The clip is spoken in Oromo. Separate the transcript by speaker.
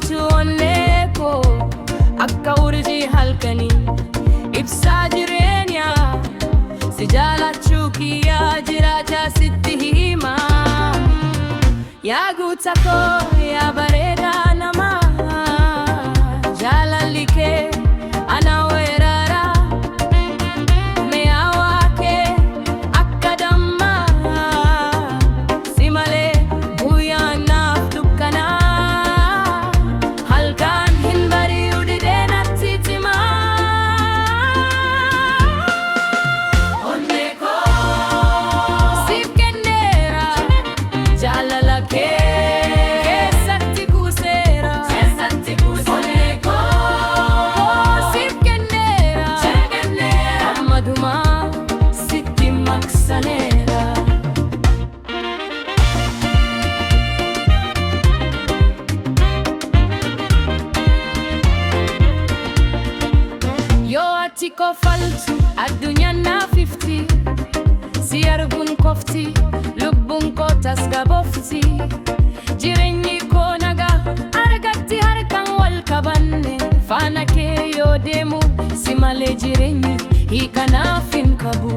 Speaker 1: simachu onnee koo akka urjii halkanii ibsaa jireenya si jaalachuu kiyyaa jiraacha sitti himaa yaa guuta koo yaa bareedaa namaa jaalalli kee ana weerara mi'aawaa kee akka dammaa si malee guyyaa naaf dukkanaa halkan hin bari'u didee natti timaa onnee koo siif kenneera jaalala kee keessatti kuuseera onnee koo siif kenneera Hamma dhumaa sitti maxxaneera yoo ati kofaltu addunyaan naaf ifti si arguun kofti lubbuun koo tasgabofti jireenyi koo nagaa argatti harkaan wal qabanne faana kee yoo deemu si malee jireenyi hiika naaf hin qabu.